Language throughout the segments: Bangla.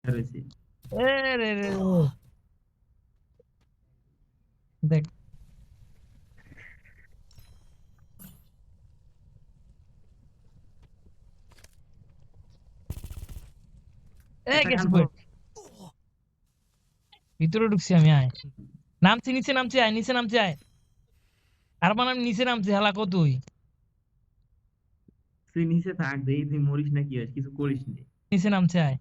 রয়েছে। এ রে রে দেখ একটা গান ভিতরে ঢুকছি আমি। আয় নামছি, নিচে নামছি, আয় নিচে নামছি, আয়। আর মানে আমি নিচে নামছি, হালাকো তুই তুই নিচে থাক, দেখি তুই মরিস না কি হয়, কিছু করিস নি। নিচে নামছে, আয়।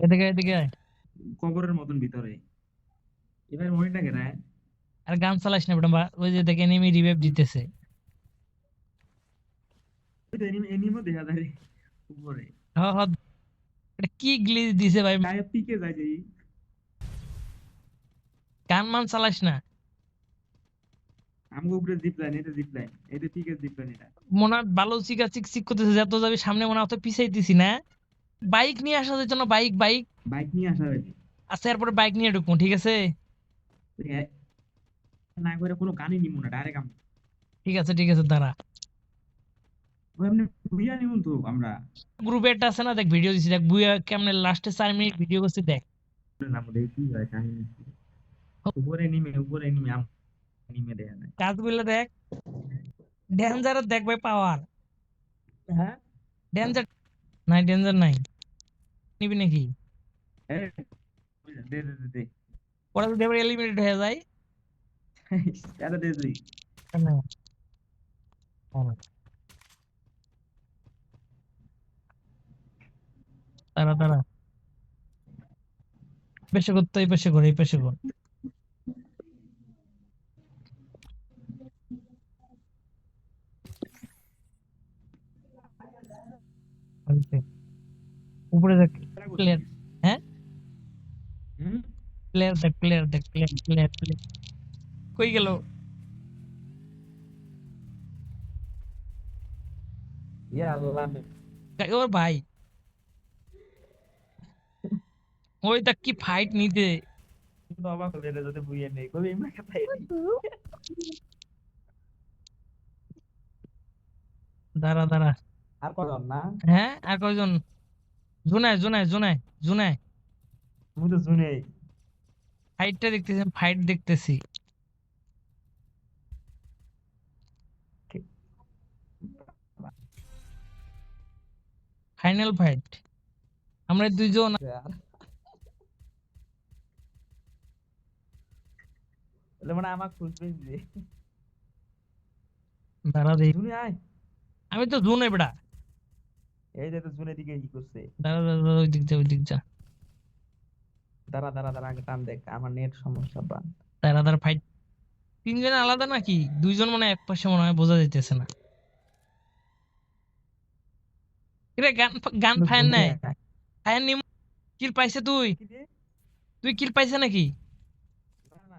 এদিকে এদিকে আয়। কবরের মতন ভিতরে। এবার মরিটা কেন? আর গান চালাইস না বেটা, ওই যে দেখে এনিমি রিভাইভ দিতেছে। ওই তো এনিমো দেখা যায় রে উপরে। হ হ, এটা কি গ্লিচ দিছে ভাই। গায়ে পিকে যায় যে। গান মান চালাইস না। আমগো উপরে জিপ লাইন, এটা জিপ লাইন, এটা পিকে জিপ লাইন এটা। মনে হয় ভালো চিকা চিক চিক করতেছে, যত যাবি সামনে মনে হয় অত পিছাইতেছি না। বাইক নিয়ে আসা যেত না, বাইক বাইক। বাইক নিয়ে আসা হয়েছে। আচ্ছা এরপরে বাইক নিয়ে ঢুকবো, ঠিক আছে? না করে কোনো গানই নিব না, ডাইরেক্ট আমরা ঠিক আছে ঠিক আছে, দাঁড়া। এমনি বুঝিয়া নিব তো আমরা। গ্রুপে একটা আছে না, দেখ ভিডিও দিছি, দেখ বুয়া কেমনে লাস্টে 4 মিনিট ভিডিও করছি, দেখ। নাম দেখি কি হয় কাহিনী কি। উপরে নিমে নিমে দেখা যায়। কাজগুলো দেখ, ডেঞ্জারের দেখ ভাই পাওয়ার। হ্যাঁ। ডেঞ্জার নাই, ডেঞ্জার নাই। নিবি নাকি? এই, দে দে দে দে। পরে যদি আবার এলিমিনেট হয়ে যায়। এটা দে তুই। না, না, দাঁড়া দাঁড়া, পেশে করতে, এই পেশে কর, এই পেশে কর। উপরে দেখ এটা প্লেয়ার। করছিস? হ্যাঁ, হুম। প্লেয়ার দেখ, প্লেয়ার দেখ, প্লেয়ার প্লেয়ার প্লেয়ার কই গেল? ইয়া আল্লাহ। ওর ভাই, ওই দেখ কি ফাইট নিতে। কিন্তু অবাক হলে এটা যদি বুঝিয়ে নেই কবি এমনি কথাই নেই। দাঁড়া দাঁড়া। আর কজন না? হ্যাঁ আর কয়জন? জুনায় জুনায় জুনায় জুনায়। আমি তো শুনে। ফাইটটা দেখতেছি, ফাইট দেখতেছি। ফাইনাল ফাইট, আমরা দুইজন। মানে আমার খুঁজবে যে। দাঁড়া দেই, শুনে আয়। আমি তো জুনে বেড়া। এই যে তো শুনে দিকে কি করছে। দাঁড়া দাঁড়া দাঁড়া, ওই দিক যা, ওই দিক যা। দাঁড়া দাঁড়া দাঁড়া, আগে টান দেখ, আমার নেট সমস্যা বা। দাঁড়া দাঁড়া, ফাইট তিনজন আলাদা নাকি দুইজন, মানে এক পাশে মনে হয়, বোঝা যাইতেছে না। রে গান, গান ফায়ার শুনে নাই, আয়। ফায়ার নিম। কিল পাইছে তুই? কি রে? তুই কিল পাইছে নাকি? দাঁড়া না,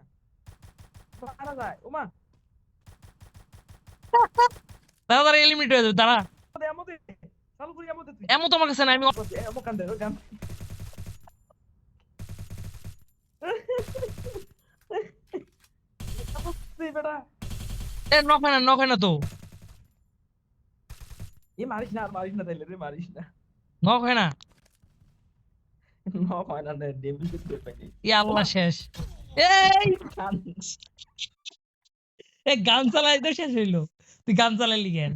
মারা যায় ওমা। দাঁড়া দাঁড়া, এলিমিনেট হয়ে যাবে, দাঁড়া। দে আমো দে, চালু করি আমো দে তুই। এমন তো আমার কাছে নাই, আমি। আমো কান দে, ও কান। তুই বেটা। এ নক হয় না, নক হয় না তো। এ মারিস না, আর মারিস না তাইলে রে, মারিস না। নক হয় না। নক হয় না রে, ডেবিল করতে পারি। ই আল্লাহ, ওমা শেষ। এই কান। এ গান চালাই তো শেষ হইলো। তুই গান চালাইলি কেন?